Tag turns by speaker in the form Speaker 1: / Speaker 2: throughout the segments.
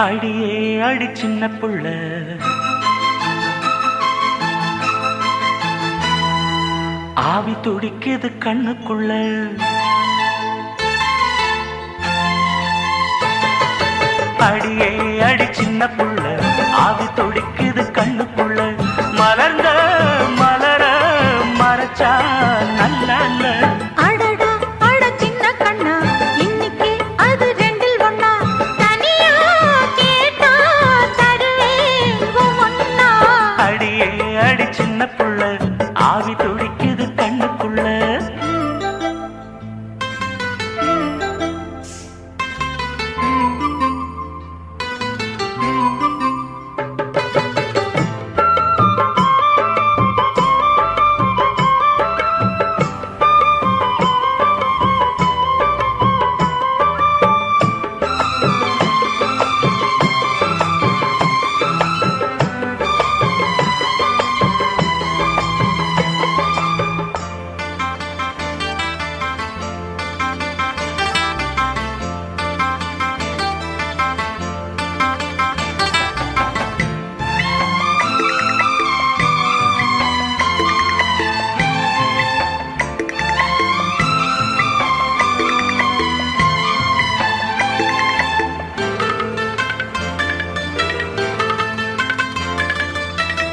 Speaker 1: அடியே அடி சின்ன புள்ள, ஆவி துடிக்குது கண்ணுக்குள்ள. அடியே அடி சின்ன புள்ள, ஆவி துடிக்குது கண்ணுக்குள்ள. மலர்ந்த மலர மறைச்சா நல்ல சின்ன புள்ள, ஆவி துடிக்குது கண்ணுக்குள்ள.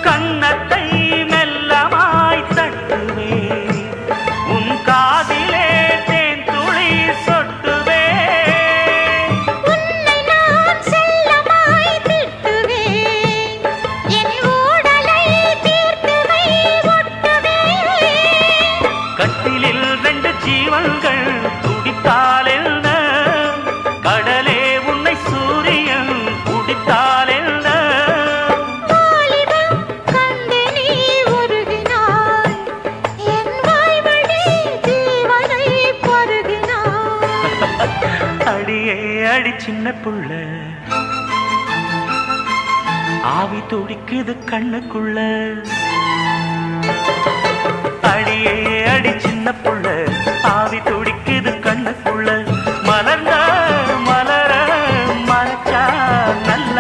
Speaker 1: கண்ணத்தை மெல்லமாய் தட்டுவே, உன் காதிலே தேன் துளி சொட்டுவே.
Speaker 2: உன்னை நான் செல்லமாய் திட்டுவே, என் ஊடலை தீர்த்துவை ஒட்டுவே.
Speaker 1: கட்டிலில் 2 ஜீவன்கள் துடித்தால் என்ன, கடலே உன்னை சூரியன் குடித்தால் என்ன. அடியே அடி சின்ன புள்ள, ஆவி துடிக்குது கண்ணுக்குள்ள. அடியே அடி சின்ன புள்ள, ஆவி துடிக்குது கண்ணுக்குள்ள. மலர்ந்த மலர மறைச்சா நல்ல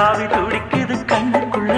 Speaker 1: ஆவி துடிக்குது கண்ணுக்குள்ள.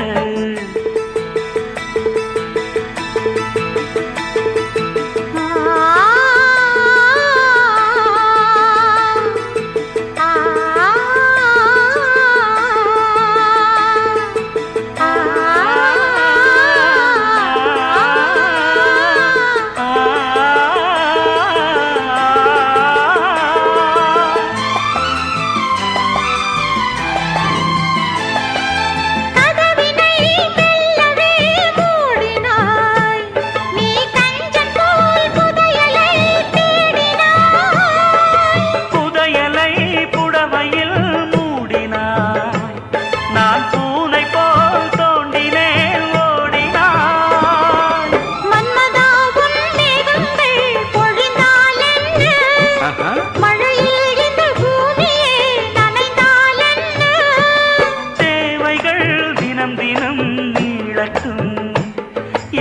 Speaker 1: தினம் நீளட்டும்,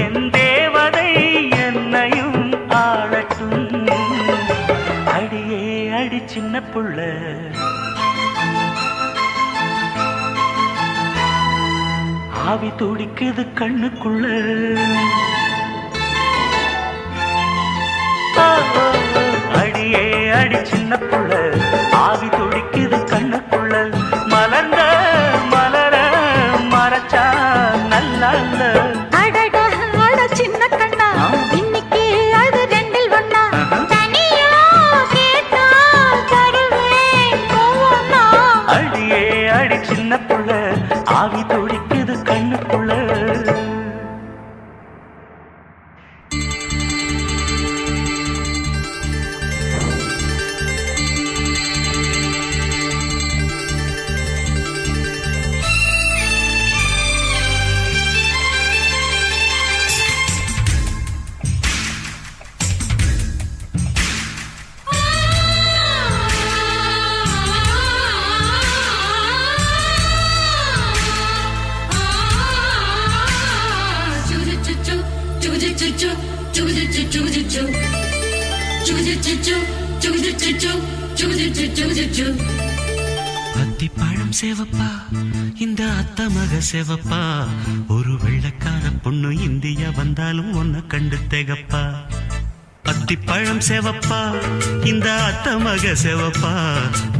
Speaker 1: என் தேவதை என்னையும் ஆளட்டும். அடியே அடி சின்ன புள்ள, ஆவி துடிக்குது கண்ணுக்குள்ள. அடியே அடி சின்ன புள்ள, ஆவி துடிக்குது கண்ணுக்குள்ள. மலர்ந்த மலர மறைச்சா நல்ல
Speaker 2: சின்ன கண்ணா, இன்னைக்கு அது 2ல் 1. தனியா கேட்டா தருவேன் ஒவ்வொன்னா.
Speaker 1: அடியே அடி சின்ன புள்ள, ஆவி துடிக்குது கண்ணுக்குள்ள.
Speaker 3: அத்திப்பழம் சேவப்பா இந்த அத்த மக சேவப்பா ஒரு வெள்ளக்கார பொண்ணு இந்தியா வந்தாலும் ஒன்ன கண்டு தேகப்பா அத்திப்பழம் சேவப்பா இந்த அத்த மக சேவப்பா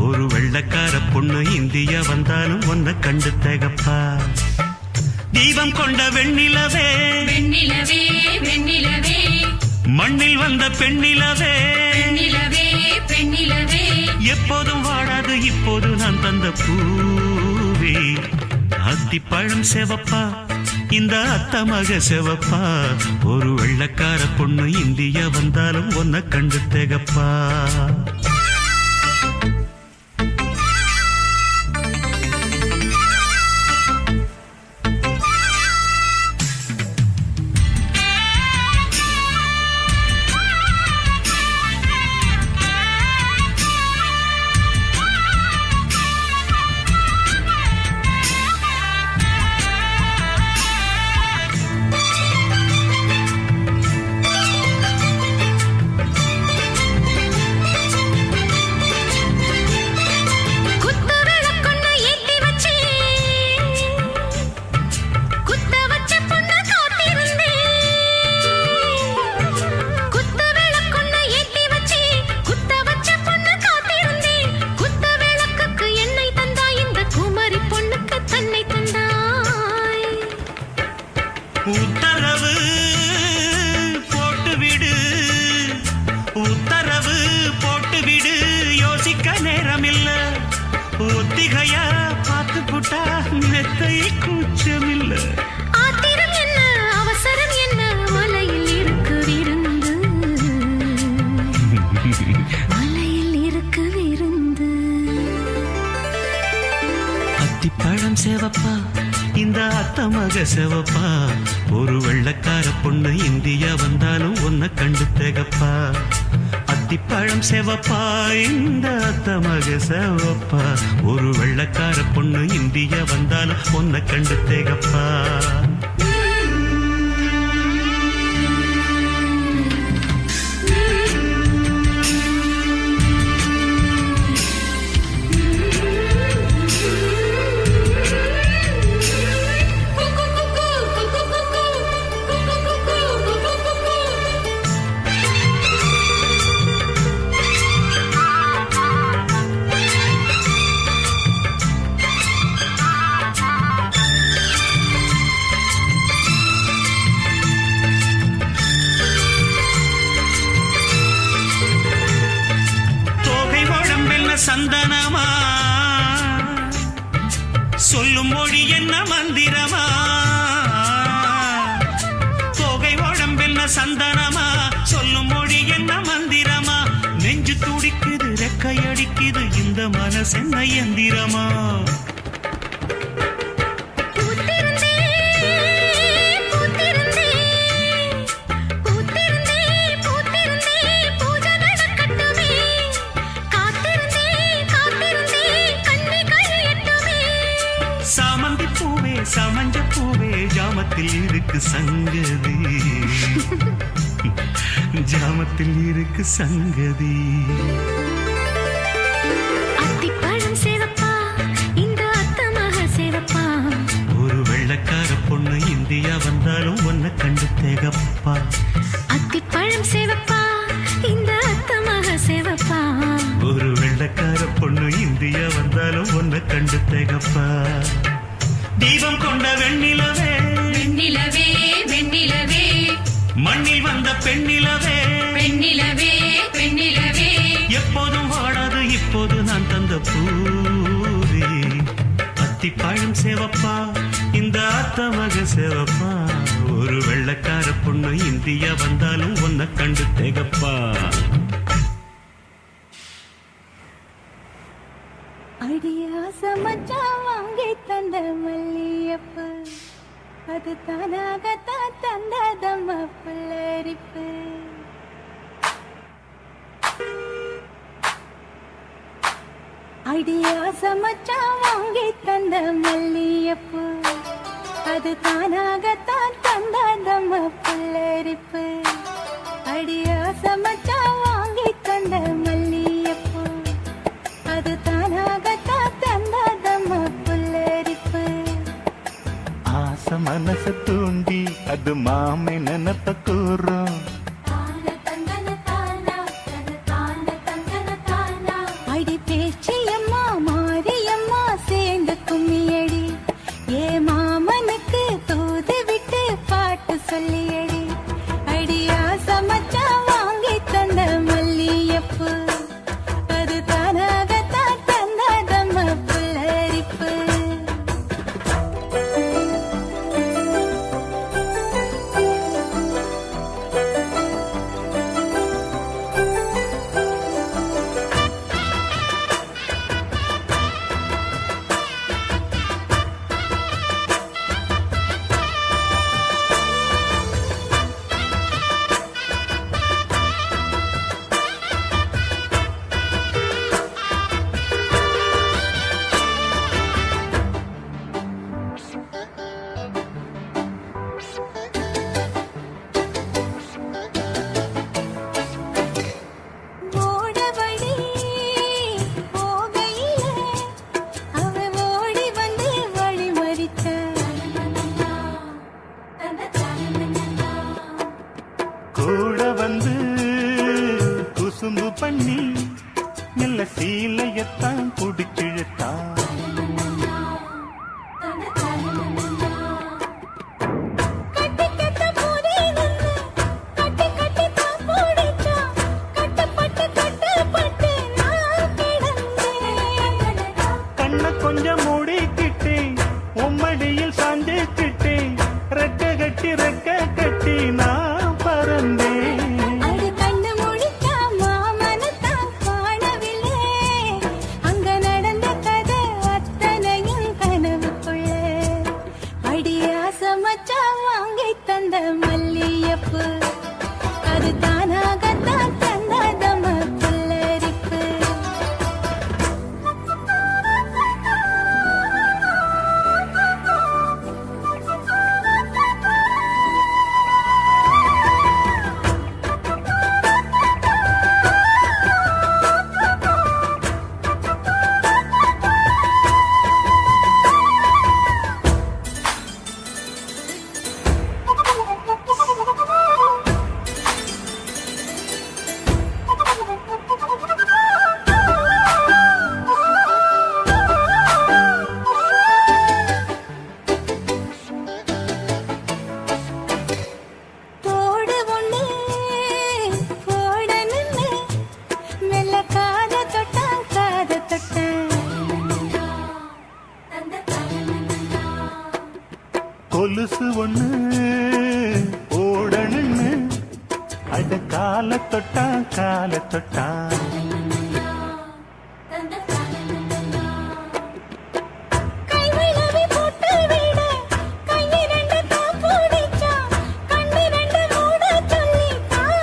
Speaker 3: ஒரு வெள்ளக்கார பொண்ணு இந்தியா வந்தாலும் ஒன்ன கண்டு தேகப்பா தீபம் கொண்ட வெண்ணிலவே
Speaker 2: வெண்ணிலவே வெண்ணிலவே
Speaker 3: மண்ணில் வந்த பெண்ணிலவே
Speaker 2: பெண்ணிலவே பெண்ணிலவே
Speaker 3: எப்போதும் வாடாது இப்போது நான் தந்த பூவே அத்திப்பழம் சேவப்பா இந்த அத்த மக சேவப்பா ஒரு வெள்ளக்கார பொண்ணு இந்தியா வந்தாலும் ஒன்ன கண்டு தேகப்பா உத்தரவு போட்டுவிடு உத்தரவு போட்டுவிடு யோசிக்க நேரமில்ல ஒத்திகையா பார்த்து புட்டா மெத்தை கூச்சமில்ல
Speaker 2: ஆத்திரம் என்ன அவசரம் என்ன மலையில் இருக்கு விருந்து மலையில் இருக்கு விருந்து
Speaker 3: அத்திப்பழம் சேவப்பா இந்த அத்த மக சேவப்பா ஒரு வெள்ளக்கார பொண்ணு இந்தியா வந்தாலும் ஒன்ன கண்டு தேகப்பா அத்திப்பழம் சேவப்பா இந்த அத்த மக சேவப்பா ஒரு வெள்ளக்கார பொண்ணு இந்தியா வந்தாலும் ஒன்ன கண்டு தேகப்பா சந்தனமா சொல்லும் மொழி என்ன மந்திரமா தோகை உடம்பென்ன சந்தனமா சொல்லும் மொழி என்ன மந்திரமா நெஞ்சு துடிக்குது ரெக்கை அடிக்குது இந்த மனசென்ன எந்திரமா சமஞ்ச பூவே ஜாமத்தில் இருக்கு சங்கதி ஜாமத்தில் இருக்கு சங்கதி
Speaker 2: அத்திப்பழம் சேவப்பா இந்த அத்த மக சேவப்பா
Speaker 3: ஒரு வெள்ளக்கார பொண்ணு இந்தியா வந்தாலும் ஒன்ன கண்டு தேகப்பா
Speaker 2: அத்திப்பழம் சேவப்பா இந்த அத்த மக சேவப்பா
Speaker 3: ஒரு வெள்ளக்கார பொண்ணு இந்தியா வந்தாலும் ஒன்ன கண்டு தேகப்பா தீபம் கொண்ட வெண்ணிலவே
Speaker 2: வெண்ணிலவே வெண்ணிலவே
Speaker 3: மண்ணில் வந்த பெண்ணிலவே
Speaker 2: பெண்ணிலவே பெண்ணிலவே
Speaker 3: எப்போதும் வாடாது இப்போது நான் தந்த பூவே அத்திப்பழம் சேவப்பா இந்த அத்த மக சேவப்பா ஒரு வெள்ளக்கார பொண்ணு இந்தியா வந்தாலும் ஒன்ன கண்டு தேகப்பா
Speaker 2: அடியாச மச்சான் வாங்கி தந்த மல்லியப்பு அது தானாகத்தான் தந்ததம்மா புல்லரிப்பு அடியாச மச்சான் வாங்கி தந்த மல்லியப்பு அது தானாகத்தான் தந்ததம்மா புல்லரிப்பு அடியா சமச்சா வாங்கி தந்த மல்லியப்பூ அது தானாகத்தான் தந்தாதம்மா புல்லரிப்பு
Speaker 1: ஆசை மனச தூண்டி அது மாமை நினப்ப கூறும்
Speaker 2: அடி பேச்சியம்மா மாரியம்மா சேர்ந்து கும்மியடி ஏ மாமனுக்கு தூது விட்டு பாட்டு சொல்லியடி அடியா சமச்சா வாங்கி தந்த மல்லியப்பூ அது தானாகத்தான் தந்தாதம்மா புல்லரிப்பு ஓடவழி போகையிலே அவ ஓடி வந்து வழிமறித்த
Speaker 1: கூட வந்து குசும்பு பண்ணி மெல்ல சீலையத்தான் புடிச்சிழுத்தான்
Speaker 2: கட்டி கட்ட போதே நின்னு கட்டி கட்டி தான் போடிச்சா கட்டப்பட்டு கட்டப்பட்டு நான் கிடந்தேன்
Speaker 1: கண்ண கொஞ்சம் மூடிக்கிட்டேன் உம்மடியில் சாஞ்சிக்கிட்டேன் ரெக்க கட்டி நான் பறந்தேன்
Speaker 2: அடி கண்ணு முழிச்சா மாமனத்தான் காணவில்லை அங்க நடந்த கதை அத்தனையும் கனவுக்குள்ள அடியா சமச்சா வாங்கி தந்த மல்லியப்பு அது தானாகத்தான் தந்தாதம்மா புல்லரிப்பு தோடு ஒண்ணு போட நின்னு மெல்ல காத தொட்டான் காத தொட்டான்
Speaker 1: கொலுசு ஒண்ணு ஓடணுன்னு அட கால தொட்டான்
Speaker 2: கைவிளவி போட்டு விட கையிரண்டு தான் பூடிச்சா கண்ணிரண்டு மூட சொல்லி தான்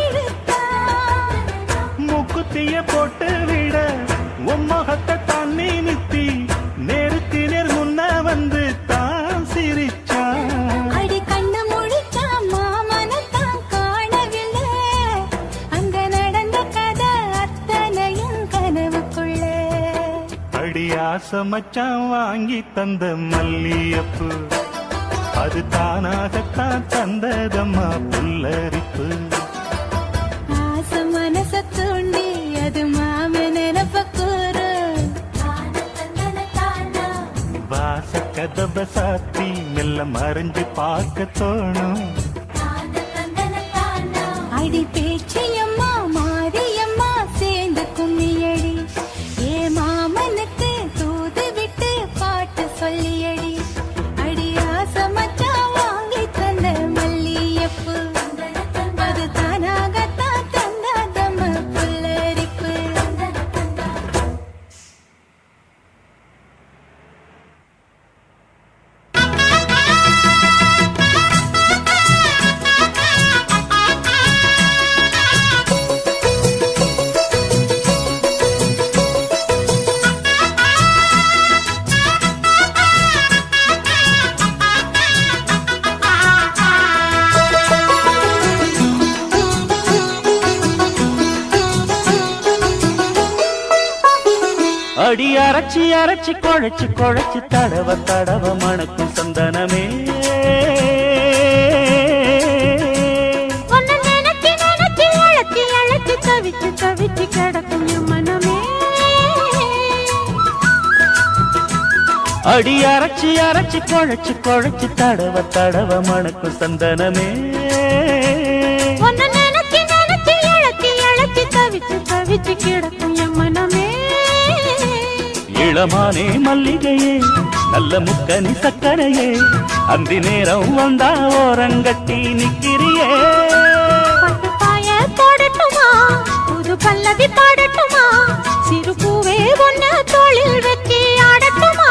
Speaker 2: இழுத்தான்
Speaker 1: மூக்குத்திய போட்டு விட உம்மகத்தை தான் நிறுத்தி நேருக்கு நேர் முன்ன வந்து தான் சிரிச்சான்
Speaker 2: அடி கண்ணு முழிச்சா மாமனத்தான் காணவில்லை அங்க நடந்த கதை அத்தனையும் கனவுக்குள்ள
Speaker 1: அடி ஆசை மச்சான் வாங்கி தந்த மல்லியப்பு அது தானாகத்தான் தந்ததம்மா புல்லரிப்பு
Speaker 2: ஆசை மனச தூண்டி அது மாம நினப்ப கூறு
Speaker 1: வாச கதவை சாத்தி மெல்ல மறைஞ்சு பார்க்க தோணும்
Speaker 2: அடி பேச்சியம்மா மாரியம்மா சேர்ந்து கும்மியடி ஏ மாமனுக்கு தூது விட்டு பாட்டு சொல்லியடி அடியா சமச்சா வாங்கி தந்த மல்லியப்பு அது தானாகத்தான் தந்தாதம்மா புல்லரிப்பு
Speaker 1: அரைச்சி அரைச்சி குழைச்சு குழைச்சு தடவ தடவ மணக்கும் சந்தனமே
Speaker 2: உன்னை நினைச்சு நினைச்சு அழைச்சி அழைச்சி தவிச்சு தவிச்சு கிடக்கும் என் மனமே
Speaker 1: அடி அரைச்சி அரைச்சி குழைச்சு குழைச்சு தடவ தடவ மணக்கும் சந்தனமே
Speaker 2: உன்னை நினைச்சு நினைச்சு அழைச்சி அழைச்சி தவிச்சு தவிச்சு கிடக்கும் என் மனமே
Speaker 1: இளமானே மல்லிகையே நல்ல முக்கனி சக்கரையே அந்தி நேரம் வந்தா ஓரங்கட்டி நிக்கிறியே
Speaker 2: பட்டு பாய போடட்டுமா புது பல்லவி பாடட்டுமா சிறு பூவே ஒன்னு தோளில் வச்சு ஆடட்டுமா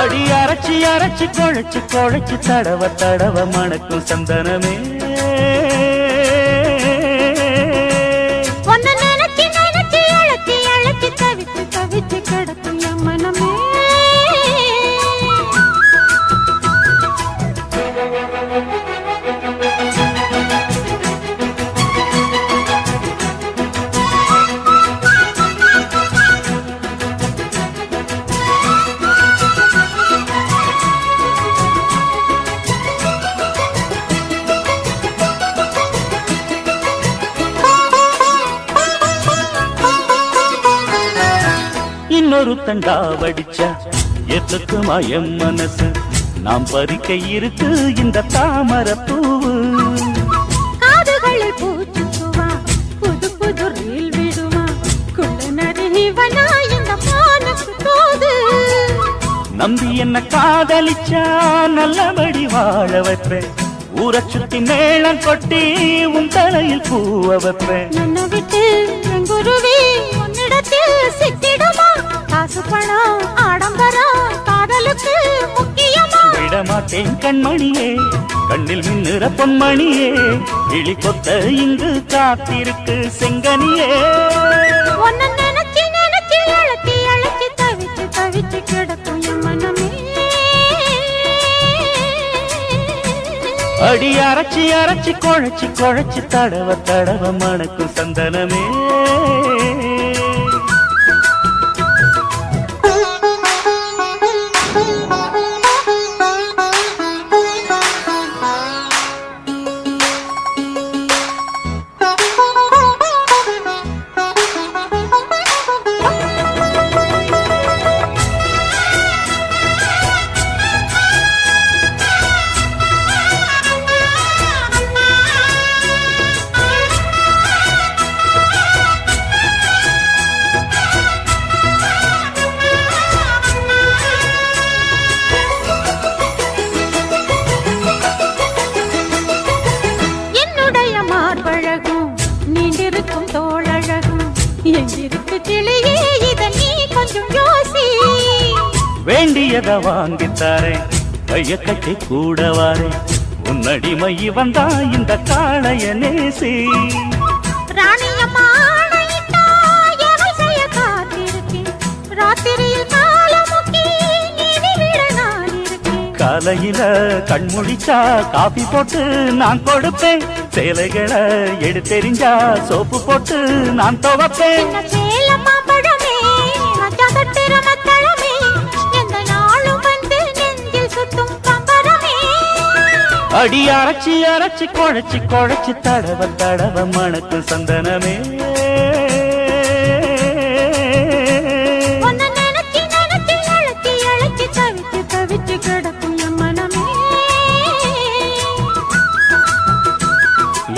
Speaker 1: அடி அரைச்சி அரைச்சி குழைச்சு குழைச்சு தடவ தடவ மணக்கும் சந்தனமே
Speaker 2: உன்னை நினைச்சு நினைச்சு அழைச்சி அழைச்சி தவிச்சு தவிச்சு கிடக்கும் என் மனமே
Speaker 1: இன்னொரு தண்டா வடிச்சா எத்துக்கு மயம் மனசு நாம் பறிக்க இருக்கு இந்த தாமரை பூவு
Speaker 2: காதுகளில் பூச்சுக்குவா புது புது ரீல் விடுவா குள்ள நரிவனா இந்த மானுக்கு தோது
Speaker 1: நம்பி என்ன காதலிச்சா நல்லபடி வாழ வைப்பேன் ஊரை சுத்தி மேளம் கொட்டி உன் தலையில் பூவ வைப்பேன்
Speaker 2: நன்ன விட்டு எங்குருவி உன்னிடத்தில் சிக்கிடுமா காசு பணம் ஆடம்பரம் காதலுக்கு முக்கியமா
Speaker 1: விடமாட்டேன் கண்மணியே கண்ணில் மின்னுற பொன்மணியே கிளி கொத்த இங்கு காத்திருக்கு செங்கனியே
Speaker 2: உன்னை நினைச்சு நினைச்சு அழைச்சி அழைச்சி தவிச்சு தவிச்சு கிடக்கும் என் மனமே
Speaker 1: அடி அரைச்சி அரைச்சி குழைச்சி குழைச்சி தடவ தடவ மணக்கும் சந்தனமே
Speaker 2: என்னுடைய மார்பழகும் நீண்டிருக்கும் தோழழகும் எங்கிருக்கு கிளியே இத நீ கொஞ்சம் யோசி
Speaker 1: வேண்டியத வாங்கித்தாரேன் கைய கட்டி கூட வாரேன் உன்னடிமை வந்தா இந்த காளைய நேசி
Speaker 2: ராணியம்மா ஆணையிட்டா எவள் செய்ய காத்திருக்கேன் ராத்திரியில் காலமுக்கி நீதி விட நான் இருக்கேன்
Speaker 1: காலையில கண்முழிச்சா காபி போட்டு நான் கொடுப்பேன் சேலைகளை எடுத்தெறிஞ்சா சோப்பு போட்டு நான் துவப்பேன்
Speaker 2: என்ன சேலம்மா பழமே மச்சான் தட்டுற மத்தளமே எந்த நாளும் வந்து நெஞ்சில் சுத்தும் பம்பரமே
Speaker 1: அடி அரைச்சி அரைச்சி குழைச்சி குழைச்சி தடவ தடவ மணக்கும் சந்தனமே
Speaker 2: உன்னை நினைச்சு நினைச்சு அழைச்சி அழைச்சி தவிச்சு தவிச்சு கிடக்கும் என் மனமே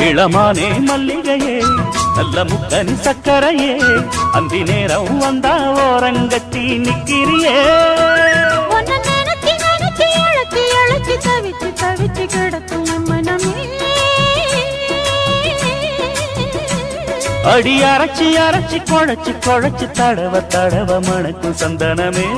Speaker 1: இளமானே மல்லிகையே நல்ல முக்கனி சக்கரையே அந்தி நேரம் வந்தா ஓரங்கட்டி நிக்கிறியே
Speaker 2: உன்னை நினைச்சு நினைச்சு அழைச்சி அழைச்சி தவிச்சு தவிச்சு கிடக்கும் என் மனமே
Speaker 1: அடி அரைச்சி அரைச்சி குழைச்சி குழைச்சி தடவ தடவ மணக்கும் சந்தனமே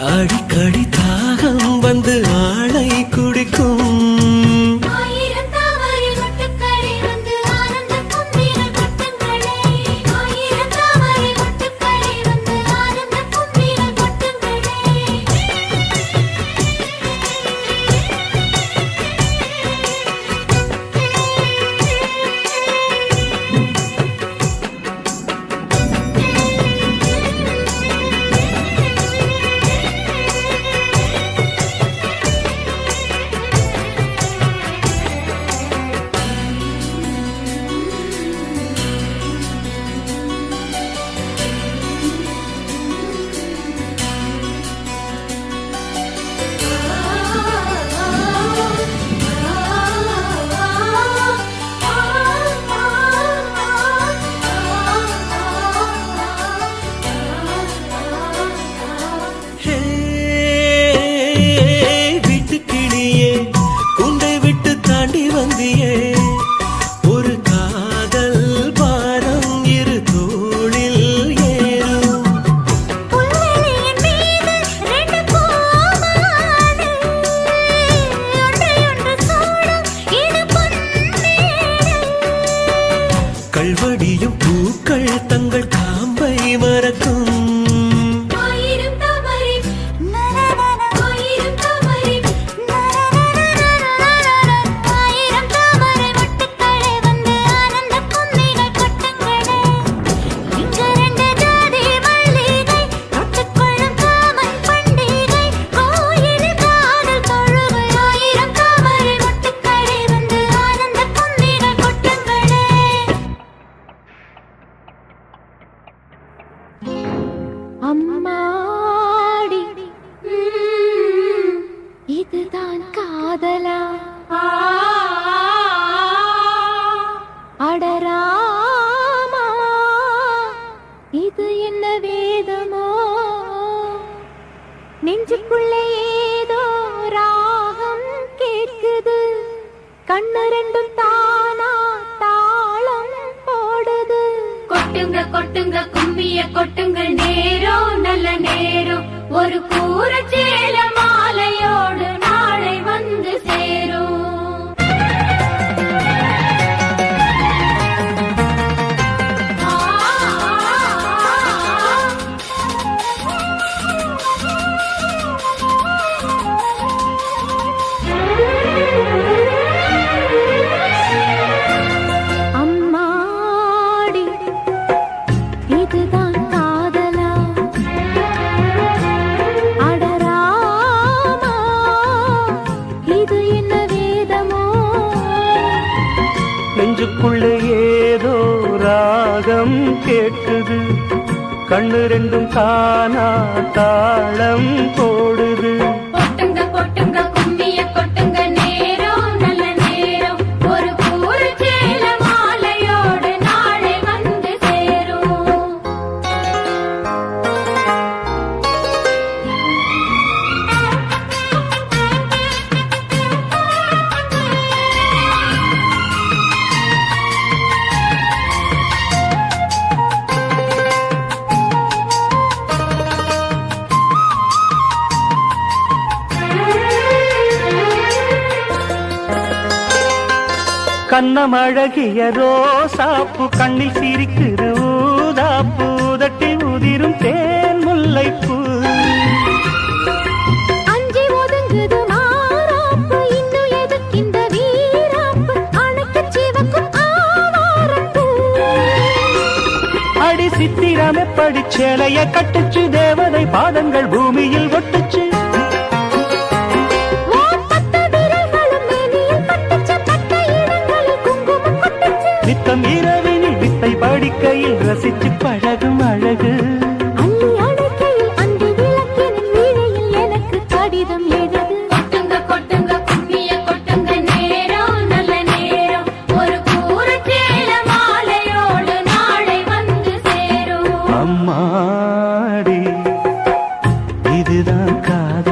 Speaker 3: அடிக்கடி தாகம் வந்து ஆளை குடிக்கும்
Speaker 2: ஆயிரம் தாமரை மொட்டுக்களே வந்து ஆனந்த பொன்னிறல் கொட்டுங்களே ஆயிரம் தாமரை மொட்டுக்களே வந்து ஆனந்த பொன்னிறல் கொட்டுங்களே
Speaker 3: ஹே, வீட்டுக்கிளியே உண்டை விட்டு தாண்டி வந்தியே ஒரு காதல் பாரம் இரு தோளில் ஏறும்
Speaker 2: புல்வெளியின் மீது ரெண்டு பூமாலை ஒன்றையொன்று சூடும் இது பொன்னேடை
Speaker 3: கல்வடியும் பூக்கள் தங்கள் காம்பை மறக்கும்
Speaker 2: ஆயிரம் தாமரை ஆயிரம் தாமரை ஆயிரம் தாமரை மொட்டுக்களே வந்து ஆனந்த பொன்னிறல் கொட்டுங்களே இங்கு ரெண்டு ஜாதி மல்லிகை தொட்டுக்கொள்ளும் காமன் பண்டிகை கோயிலில் காதல் தொழுகை ஆயிரம் தாமரை மொட்டுக்களே வந்து ஆனந்த பொன்னிறல் கொட்டுங்களே அம்மாடி இதுதான் காதலா அடராமா இது என்ன வேதமோ நெஞ்சுக்குள்ளே ஏதோ ராகம் கேட்குது கண்ணு ரெண்டும் தானா தாளம் போடுது கொட்டுங்க கொட்டுங்க கும்மிய கொட்டுங்க நேரம் நல்ல நேரம் ஒரு கூரச்சேல மாலையோடு நாளை வந்து சேரும் அம்மாடி இதுதான் காதலா அடராமா இது என்ன வேதமோ
Speaker 1: நெஞ்சுக்குள்ளே ஏதோ ராகம் கேட்குது கண்ணு ரெண்டும் தானா தாளம் போடுது
Speaker 2: கொட்டுங்க கொட்டுங்க கும்மிய கொட்டுங்க நேரம் நல்ல நேரம் ஒரு கூரச்சேல மாலையோடு நாளை வந்து சேரும்
Speaker 1: கண்ணமழகிய ரோசாப்பு கண்ணில் சிரிக்குது ஊதாப்பு உதட்டில் உதிரும் தேன் முல்லைப்பூ
Speaker 2: அஞ்சி ஒதுங்குது மாறாப்பு இன்னும் எதுக்கிந்த வீராப்பு அணைக்கு சிவக்கும் ஆவாரப்பூ
Speaker 1: அடி சித்திரம் எப்படி சேலைய கட்டுச்சு தேவதை பாதங்கள் பூமியில் ஒட்டுச்சு நித்தம் இரவினில் வித்தை படிக்கையில் ரசிச்சு பழகும் அழகு
Speaker 2: அள்ளி அணைக்கையில் அன்று விளக்கினின் வீணையில் எனக்கு கடிதம் எழுது கொட்டுங்க கொட்டுங்க கும்மிய கொட்டுங்க நேரம் நல்ல நேரம் ஒரு கூரச்சேல மாலையோடு நாளை வந்து சேரும்
Speaker 1: அம்மாடி இதுதான் காதல்